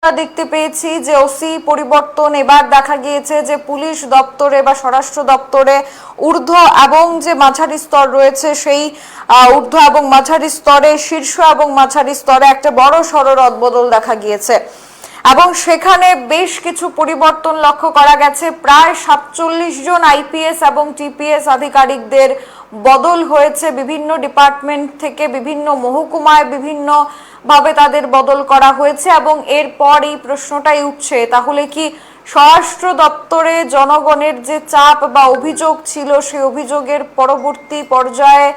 দেখতে পেয়েছি যে ওসি পরিবর্তন এবার দেখা গিয়েছে যে পুলিশ দপ্তরে বা স্বরাষ্ট্র দপ্তরে ঊর্ধ্ব এবং যে মাঝারি স্তর রয়েছে সেই ঊর্ধ্ব এবং মাঝারি স্তরে শীর্ষ এবং মাঝারি স্তরে একটা বড় সড় রদবদল দেখা গিয়েছে এবং সেখানে বেশ কিছু পরিবর্তন লক্ষ্য করা গেছে। প্রায় 47 জন আইপিএস এবং টিপিএস আধিকারিকদের বদল হয়েছে বিভিন্ন ডিপার্টমেন্ট থেকে, বিভিন্ন মহকুমায় বিভিন্ন ভাবে তাদের বদল করা হয়েছে এবং এরপর এই প্রশ্নটাই উঠছে, তাহলে কি স্বরাষ্ট্র দপ্তরে জনগণের যে চাপ বা অভিযোগ ছিল সেই অভিযোগের পরবর্তী পর্যায়ে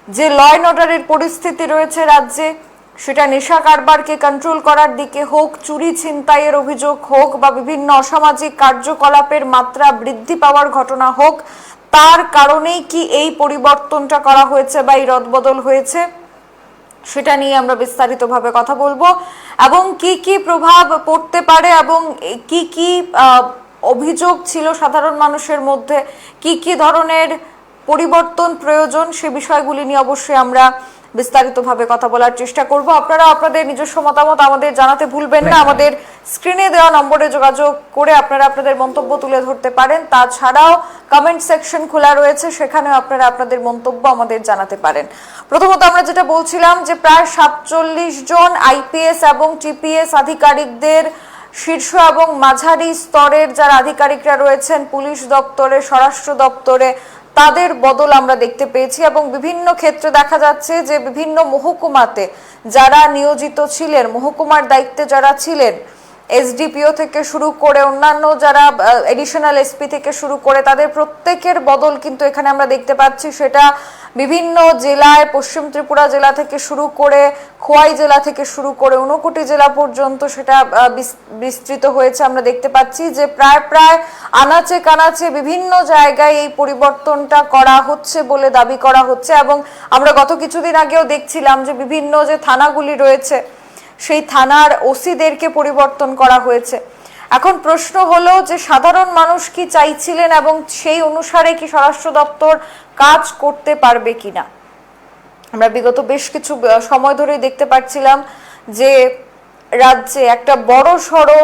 যে ল অ্যান্ড অর্ডারের পরিস্থিতি রয়েছে রাজ্যে, সেটা নেশা কারবারকে কন্ট্রোল করার দিকে হোক, চুরি ছিনতাইয়ের অভিযোগ হোক বা বিভিন্ন অসামাজিক কার্যকলাপের মাত্রা বৃদ্ধি পাওয়ার ঘটনা হোক, তার কারণেই কি এই পরিবর্তনটা করা হয়েছে বা এই রদবদল হয়েছে, সেটা নিয়ে আমরা বিস্তারিতভাবে কথা বলবো এবং কি কি প্রভাব পড়তে পারে এবং কি কি অভিযোগ ছিল সাধারণ মানুষের মধ্যে, কি কি ধরনের পরিবর্তন প্রয়োজন, সে বিষয়গুলি নিয়ে অবশ্যই আমরা বিস্তারিতভাবে কথা বলার চেষ্টা করব। আপনারা আপনাদের নিজস্ব মতামত আমাদের জানাতে ভুলবেন না। আমাদের স্ক্রিনে দেওয়া নম্বরে যোগাযোগ করে আপনারা আপনাদের মন্তব্য তুলে ধরতে পারেন। তাছাড়াও কমেন্ট সেকশন খোলা রয়েছে, সেখানেও আপনারা আপনাদের মন্তব্য আমাদের জানাতে পারেন। প্রথমত আমরা যেটা বলছিলাম যে প্রায় 47 জন আইপিএস এবং টিপিএস আধিকারিকদের শীর্ষ এবং মাঝারি স্তরের যারা আধিকারিকরা রয়েছেন পুলিশ দপ্তরে, স্বরাষ্ট্র দপ্তরে, তাদের বদল আমরা দেখতে পেয়েছি এবং বিভিন্ন ক্ষেত্রে দেখা যাচ্ছে যে বিভিন্ন মহকুমাতে যারা নিয়োজিত ছিলেন, মহকুমার দায়িত্বে যারা ছিলেন, এসডিপিও থেকে শুরু করে অন্যান্য যারা এডিশনাল এসপি থেকে শুরু করে, তাদের প্রত্যেকের বদল কিন্তু এখানে আমরা দেখতে পাচ্ছি। সেটা বিভিন্ন জেলায়, পশ্চিম ত্রিপুরা জেলা থেকে শুরু করে খোয়াই জেলা থেকে শুরু করে ঊনকোটি জেলা পর্যন্ত সেটা বিস্তৃত হয়েছে। আমরা দেখতে পাচ্ছি যে প্রায় আনাচে কানাচে বিভিন্ন জায়গায় এই পরিবর্তনটা করা হচ্ছে বলে দাবি করা হচ্ছে এবং আমরা গত কিছুদিন আগেও দেখছিলাম যে বিভিন্ন যে থানাগুলি রয়েছে সেই থানার ওসিদেরকে পরিবর্তন করা হয়েছে। এখন প্রশ্ন হলো যে সাধারণ মানুষ কি চাইছিলেন এবং সেই অনুসারে কি স্বরাষ্ট্র দপ্তর কাজ করতে পারবে কিনা। আমরা বিগত বেশ কিছু সময় ধরেই দেখতে পাচ্ছিলাম যে রাজ্যে একটা বড় সড়ো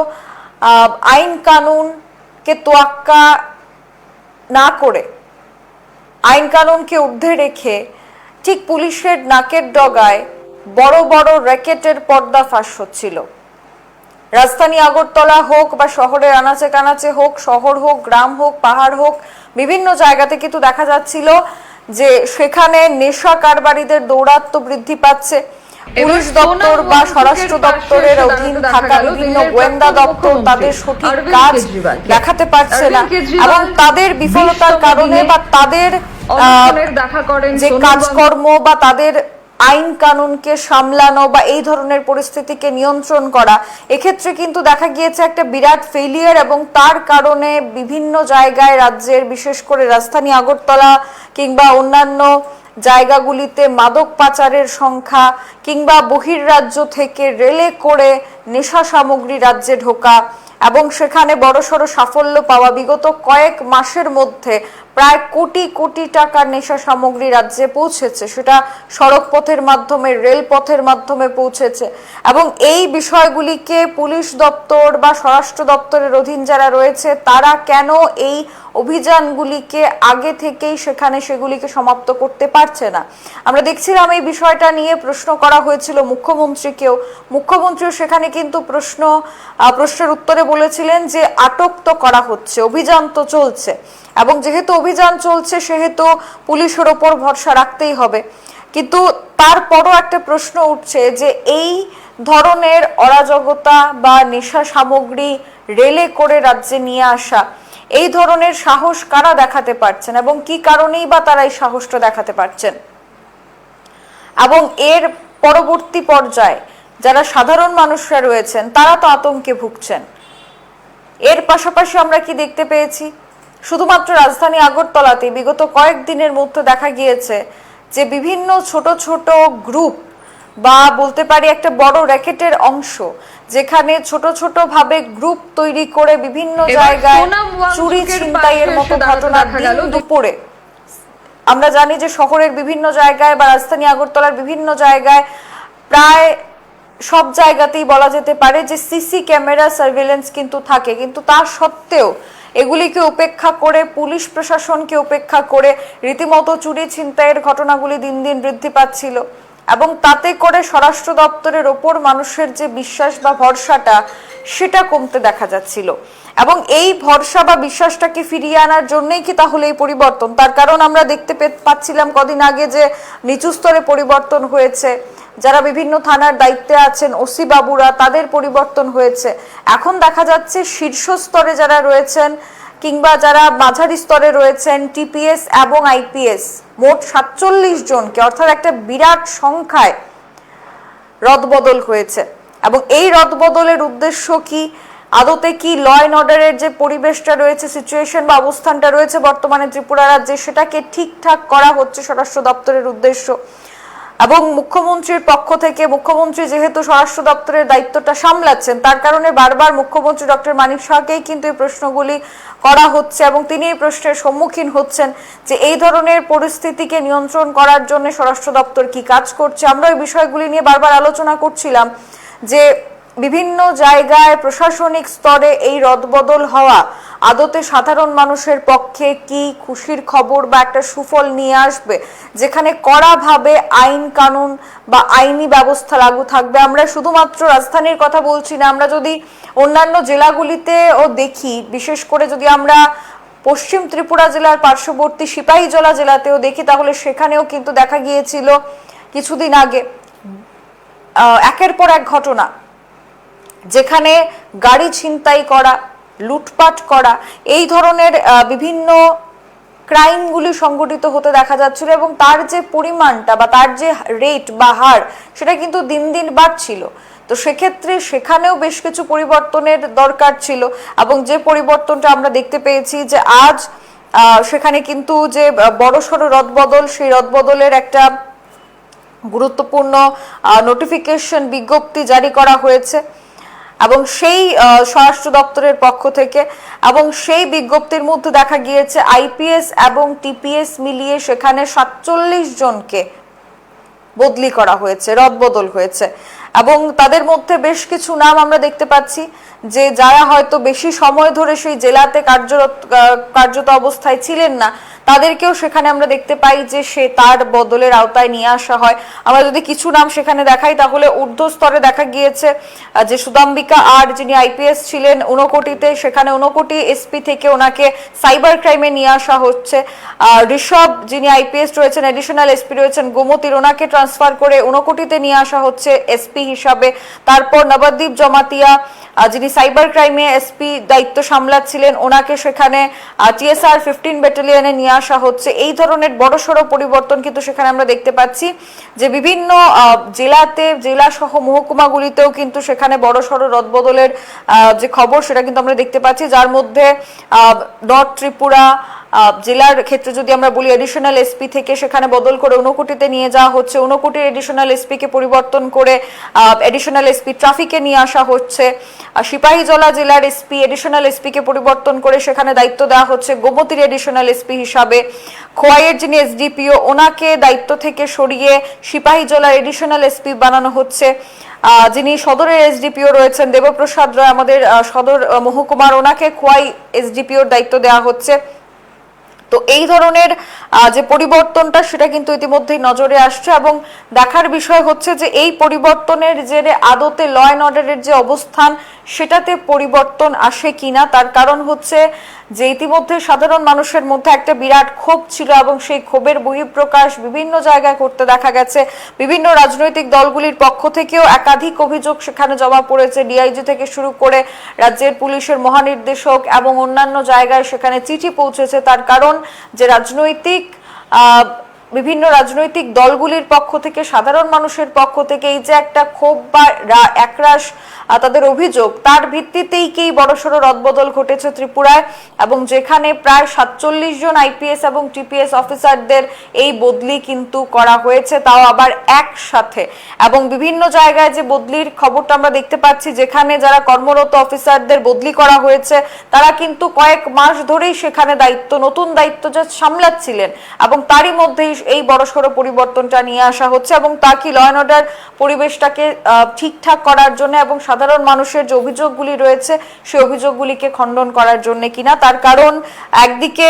আইন কানুনকে তোয়াক্কা না করে, আইন কানুনকে ঊর্ধ্বে রেখে ঠিক পুলিশের নাকের ডগায় বড় বড় র্যাকেটের পর্দাফাঁস হচ্ছিল। রাজধানী আগরতলা হোক বা শহরের আনাচে কানাচে হোক, শহর হোক, গ্রাম হোক, পাহাড় হোক, বিভিন্ন জায়গাতে কিন্তু দেখা যাচ্ছিল যে সেখানে নেশা কারবারিদের দৌরাত্ম্য বৃদ্ধি পাচ্ছে। পুলিশ দপ্তর বা স্বরাষ্ট্র দপ্তরের অধীন থাকা বিভিন্ন গোয়েন্দা দপ্তর তাদের সঠিক কাজ দেখাতে পারছে না এবং তাদের বিফলতার কারণে বা তাদের যে কাজকর্ম বা তাদের আইন কানুনকে সামলানো বা এই ধরনের পরিস্থিতিকে নিয়ন্ত্রণ করা, এক্ষেত্রে কিন্তু দেখা গিয়েছে একটা বিরাট ফেলিয়ার এবং তার কারণে বিভিন্ন জায়গায় রাজ্যের, বিশেষ করে রাজধানী আগরতলা কিংবা অন্যান্য জায়গাগুলিতে মাদক পাচারের সংখ্যা কিংবা বহির্রাজ্য থেকে রেলে করে নেশা সামগ্রী রাজ্যে ঢোকা এবং সেখানে বড়সড় সাফল্য পাওয়া, বিগত কয়েক মাসের মধ্যে প্রায় কোটি কোটি টাকার নেশা সামগ্রী রাজ্যে পৌঁছেছে, সেটা সড়ক পথের মাধ্যমে, রেলপথের মাধ্যমে পৌঁছেছে এবং এই বিষয়গুলিকে পুলিশ দপ্তর বা স্বরাষ্ট্র দপ্তরের অধীন যারা রয়েছে তারা কেন এই অভিযানগুলিকে আগে থেকেই সেগুলিকে সমাপ্ত করতে পারছে না। আমরা দেখছিলাম এই বিষয়টা নিয়ে প্রশ্ন করা হয়েছিল মুখ্যমন্ত্রীকেও, মুখ্যমন্ত্রীও সেখানে কিন্তু প্রশ্নের উত্তরে বলেছিলেন যে আটক তো করা হচ্ছে, অভিযান তো চলছে এবং যেহেতু অভিযান চলছে সেহেতু পুলিশের ওপর ভরসা রাখতেই হবে। কিন্তু তারপরও একটা প্রশ্ন উঠছে যে এই ধরনের অরাজকতা বা নেশা সামগ্রী রেলে করে রাজ্যে নিয়ে আসা, এই ধরনের সাহস কারা দেখাতে পারছেন এবং কি কারণেই বা তারা এই সাহসটা দেখাতে পারছেন এবং এর পরবর্তী পর্যায়ে যারা সাধারণ মানুষরা রয়েছেন তারা তো আতঙ্কে ভুগছেন। এর পাশাপাশি আমরা কি দেখতে পেয়েছি, শুধুমাত্র রাজধানী আগরতলাতে বিগত কয়েকদিনের মধ্যে দেখা গিয়েছে যে বিভিন্ন ছোট ছোট গ্রুপ বা বলতে পারি একটা বড় র্যাকেটের অংশ, যেখানে ছোট ছোট ভাবে গ্রুপ তৈরি করে বিভিন্ন জায়গায় চুরি ছিনতাইয়ের মতো ঘটনা দিন দুপুরে, আমরা জানি যে শহরের বিভিন্ন জায়গায় বা রাজধানী আগরতলার বিভিন্ন জায়গায় প্রায় সব জায়গাতেই বলা যেতে পারে যে সিসি ক্যামেরা সার্ভেলেন্স কিন্তু থাকে, কিন্তু তার সত্ত্বেও এগুলিকে উপেক্ষা করে, পুলিশ প্রশাসনকে উপেক্ষা করে রীতিমতো চুরি ছিনতাইয়ের ঘটনাগুলি দিন দিন বৃদ্ধি পাচ্ছিল এবং তাতে করে স্বরাষ্ট্র দপ্তরের ওপর মানুষের যে বিশ্বাস বা ভরসাটা সেটা কমতে দেখা যাচ্ছিল। এবং এই ভরসা বা বিশ্বাসটাকে ফিরিয়ে আনার জন্যই কি তাহলে এই পরিবর্তন? তার কারণ আমরা দেখতে পাচ্ছিলাম কদিন আগে যে নিচু স্তরে পরিবর্তন হয়েছে, যারা বিভিন্ন থানার দায়িত্বে আছেন ওসি বাবুরা তাদের পরিবর্তন হয়েছে। এখন দেখা যাচ্ছে শীর্ষ স্তরে যারা রয়েছেন কিংবা যারা মাঝারি স্তরে রয়েছেন টিপিএস এবং আইপিএস মোট 47 জনকে, অর্থাৎ একটা বিরাট সংখ্যায় রদবদল হয়েছে। এবং এই রদবদলের উদ্দেশ্য কি? আদতে কি ল অ্যান্ড অর্ডারের যে পরিবেশটা রয়েছে, সিচুয়েশন বা অবস্থানটা রয়েছে বর্তমানে ত্রিপুরা রাজ্যে, সেটাকে ঠিকঠাক করা হচ্ছে স্বরাষ্ট্র দপ্তরের উদ্দেশ্য। এবং মুখ্যমন্ত্রীর পক্ষ থেকে, মুখ্যমন্ত্রী যেহেতু স্বরাষ্ট্র দপ্তরের দায়িত্বটা সামলাচ্ছেন, তার কারণে বারবার মুখ্যমন্ত্রী ডক্টর মানিক সাহাকেই কিন্তু এই প্রশ্নগুলি করা হচ্ছে এবং তিনি এই প্রশ্নের সম্মুখীন হচ্ছেন যে এই ধরনের পরিস্থিতিকে নিয়ন্ত্রণ করার জন্য স্বরাষ্ট্র দপ্তর কি কাজ করছে। আমরা এই বিষয়গুলি নিয়ে বারবার আলোচনা করছিলাম যে বিভিন্ন জায়গায় প্রশাসনিক স্তরে এই রদবদল হওয়া আদতে সাধারণ মানুষের পক্ষে কি খুশির খবর বা একটা সুফল নিয়ে আসবে, যেখানে কড়াভাবে আইন কানুন বা আইনি ব্যবস্থা লাগু থাকবে। আমরা শুধুমাত্র রাজধানীর কথা বলছি না, আমরা যদি অন্যান্য জেলাগুলিতেও দেখি, বিশেষ করে যদি আমরা পশ্চিম ত্রিপুরা জেলার পার্শ্ববর্তী সিপাহীজলা জেলাতেও দেখি, তাহলে সেখানেও কিন্তু দেখা গিয়েছিল কিছুদিন আগে একের পর এক ঘটনা, যেখানে গাড়ি ছিনতাই করা, লুটপাট করা, এই ধরনের বিভিন্ন ক্রাইমগুলি সংগঠিত হতে দেখা যাচ্ছিল এবং তার যে পরিমাণটা বা তার যে রেট বা হার, সেটা কিন্তু দিন দিন বাড়ছিল। তো সেক্ষেত্রে সেখানেও বেশ কিছু পরিবর্তনের দরকার ছিল এবং যে পরিবর্তনটা আমরা দেখতে পেয়েছি যে আজ সেখানে কিন্তু যে বড়সড় রদবদল, সেই রদবদলের একটা গুরুত্বপূর্ণ নোটিফিকেশন, বিজ্ঞপ্তি জারি করা হয়েছে এবং সেই স্বরাষ্ট্র দপ্তরের পক্ষ থেকে, এবং সেই বিজ্ঞপ্তির মধ্যে দেখা গিয়েছে আইপিএস এবং টিপিএস মিলিয়ে সেখানে 47 জনকে বদলি করা হয়েছে, রদবদল হয়েছে। এবং তাদের মধ্যে বেশ কিছু নাম আমরা দেখতে পাচ্ছি যে যারা হয়তো বেশি সময় ধরে সেই জেলাতে কার্যত অবস্থায় ছিলেন না, তাদেরকেও সেখানে আমরা দেখতে পাই যে সে তার বদলের আওতায় নিয়ে আসা হয়। আমরা যদি কিছু নাম সেখানে দেখাই, তাহলে ঊর্ধ্ব স্তরে দেখা গিয়েছে যে সুদাম্বিকা আর, যিনি আইপিএস ছিলেন ঊনকোটিতে, সেখানে ঊনকোটি এসপি থেকে ওনাকে সাইবার ক্রাইমে নিয়ে আসা হচ্ছে। ঋষভ, যিনি আইপিএস রয়েছেন, এডিশনাল এসপি রয়েছেন গোমতীর, ওনাকে ট্রান্সফার করে ঊনকোটিতে নিয়ে আসা হচ্ছে এসপি হিসাবে। তারপর নবদ্বীপ জমাতিয়া, যিনি সাইবার ক্রাইমে এসপি দায়িত্ব সামলাচ্ছিলেন, ওনাকে সেখানে টিএসআর 15 ব্যাটালিয়নে নিয়ে আসা হচ্ছে। এই ধরনের বড়সড় পরিবর্তন কিন্তু সেখানে আমরা দেখতে পাচ্ছি যে বিভিন্ন জেলাতে, জেলা সহ মহকুমাগুলিতেও কিন্তু সেখানে বড়সড় রদবদলের যে খবর, সেটা কিন্তু আমরা দেখতে পাচ্ছি। যার মধ্যে নর্থ ত্রিপুরা জেলার ক্ষেত্রে যদি আমরা বলি, এডিশনাল এসপি থেকে সেখানে বদল করে ঊনকোটিতে নিয়ে যাওয়া হচ্ছে, ঊনকোটির এডিশনাল এসপি কে পরিবর্তন করে এডিশনাল এসপি ট্রাফিকে নিয়ে আসা হচ্ছে। সিপাহীজলা জেলার এসপি, এডিশনাল এসপি কে পরিবর্তন করে সেখানে দায়িত্ব দেওয়া হচ্ছে গোমতীর এডিশনাল এসপি হিসাবে। খোয়াইয়ের যিনি এসডিপিও, ওনাকে দায়িত্ব থেকে সরিয়ে সিপাহীজলার এডিশনাল এসপি বানানো হচ্ছে। যিনি সদরের এসডিপিও রয়েছেন দেবপ্রসাদ রায়, আমাদের সদর মহকুমার, ওনাকে খোয়াই এসডিপিওর দায়িত্ব দেওয়া হচ্ছে। তো এই ধরনের যে পরিবর্তনটা, সেটা কিন্তু ইতিমধ্যেই নজরে আসছে এবং দেখার বিষয় হচ্ছে যে এই পরিবর্তনের জেরে আদতে ল অ্যান্ড অর্ডারের যে অবস্থান, সেটাতে পরিবর্তন আসে কিনা। তার কারণ হচ্ছে যে ইতিমধ্যে সাধারণ মানুষের মধ্যে একটা বিরাট ক্ষোভ ছিল এবং সেই ক্ষোভের বহিঃপ্রকাশ বিভিন্ন জায়গায় করতে দেখা গেছে। বিভিন্ন রাজনৈতিক দলগুলির পক্ষ থেকেও একাধিক অভিযোগ সেখানে জমা পড়েছে, ডিআইজি থেকে শুরু করে রাজ্যের পুলিশের মহানির্দেশক এবং অন্যান্য জায়গায় সেখানে চিঠি পৌঁছেছে। তার কারণ যে বিভিন্ন রাজনৈতিক দলগুলির পক্ষ থেকে, সাধারণ মানুষের পক্ষ থেকে এই যে একটা ক্ষোভ বা একরাশ তাদের অভিযোগ, তার ভিত্তিতেই কি বড়সড় রদবদল ঘটেছে ত্রিপুরায় এবং যেখানে প্রায় 47 জন আইপিএস এবং টিপিএস অফিসারদের এই বদলি কিন্তু করা হয়েছে, তাও আবার একসাথে। এবং বিভিন্ন জায়গায় যে বদলির খবরটা আমরা দেখতে পাচ্ছি, যেখানে যারা কর্মরত অফিসারদের বদলি করা হয়েছে, তারা কিন্তু কয়েক মাস ধরেই সেখানে নতুন দায়িত্ব যা সামলাচ্ছিলেন এবং তারই মধ্যেই এই বড়সড় পরিবর্তনটা নিয়ে আসা হচ্ছে এবং তা কি ল অ্যান্ড অর্ডার পরিবেশটাকে ঠিকঠাক করার জন্য এবং সাধারণ মানুষের যে অভিযোগগুলি রয়েছে সেই অভিযোগগুলিকে খণ্ডন করার জন্য কিনা? তার কারণ একদিকে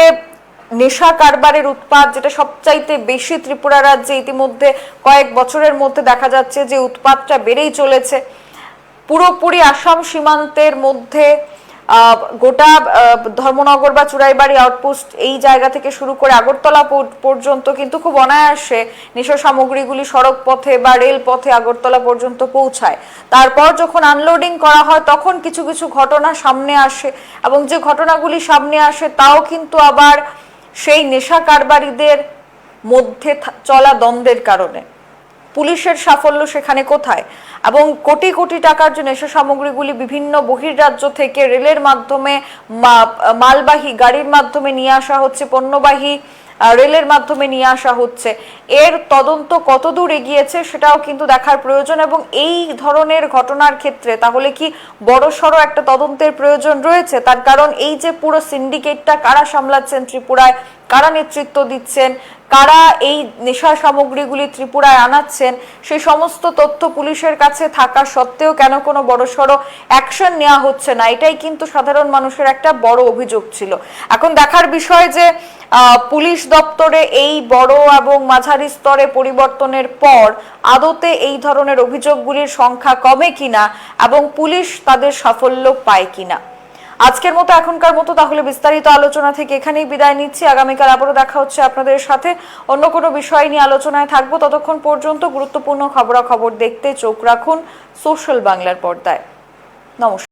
নেশা কারবারের উৎপাত, যেটা সবচাইতে বেশি ত্রিপুরা রাজ্যে ইতিমধ্যে কয়েক বছরের মধ্যে দেখা যাচ্ছে যে উৎপাতটা বেড়েই চলেছে। পুরোপুরি আসাম সীমান্তের মধ্যে গোটা ধর্মনগর বা চুরাইবাড়ি আউটপোস্ট এই জায়গা থেকে শুরু করে আগরতলা পর্যন্ত কিন্তু খুব অনায়াসে নেশা সামগ্রীগুলি সড়ক পথে বা রেল পথে আগরতলা পর্যন্ত পৌঁছায়। তারপর যখন আনলোডিং করা হয় তখন কিছু কিছু ঘটনা সামনে আসে এবং যে ঘটনাগুলি সামনে আসে তাও কিন্তু আবার সেই নেশা কারবারিদের মধ্যে চলা দ্বন্দ্বের কারণে। পুলিশের সাফল্য সেখানে কোথায়? এবং কোটি কোটি টাকার যে নেশা সামগ্রীগুলি বিভিন্ন বহির্রাজ্য থেকে রেলের মাধ্যমে মালবাহী গাড়ির মাধ্যমে নিয়ে আসা হচ্ছে, পণ্যবাহী রেলের মাধ্যমে নিয়ে আসা হচ্ছে, এর তদন্ত কতদূর এগিয়েছে সেটাও কিন্তু দেখার প্রয়োজন। এবং এই ধরনের ঘটনার ক্ষেত্রে তাহলে কি বড়সড় একটা তদন্তের প্রয়োজন রয়েছে? তার কারণ এই যে পুরো সিন্ডিকেটটা কারা সামলাচ্ছেন ত্রিপুরায়, কারা নেতৃত্ব দিচ্ছেন, কারা এই নেশা সামগ্রীগুলি ত্রিপুরায় আনাচ্ছেন, সেই সমস্ত তথ্য পুলিশের কাছে থাকা সত্ত্বেও কেন কোনো বড়সড় অ্যাকশন নেওয়া হচ্ছে না, এটাই কিন্তু সাধারণ মানুষের একটা বড় অভিযোগ ছিল। এখন দেখার বিষয় যে পুলিশ দপ্তরে এই বড় এবং মাঝারি স্তরে পরিবর্তনের পর আদতে এই ধরনের অভিযোগগুলির সংখ্যা কমে কিনা এবং পুলিশ তাদের সাফল্য পায় কিনা। আজকের মতো এখনকার মতো তাহলে বিস্তারিত আলোচনা থেকে এখানেই বিদায় নিচ্ছি। আগামীকাল আবারও দেখা হচ্ছে আপনাদের সাথে অন্য কোনো বিষয় নিয়ে আলোচনায় থাকবো। ততক্ষণ পর্যন্ত গুরুত্বপূর্ণ খবরাখবর দেখতে চোখ রাখুন সোশ্যাল বাংলার পর্দায়। নমস্কার।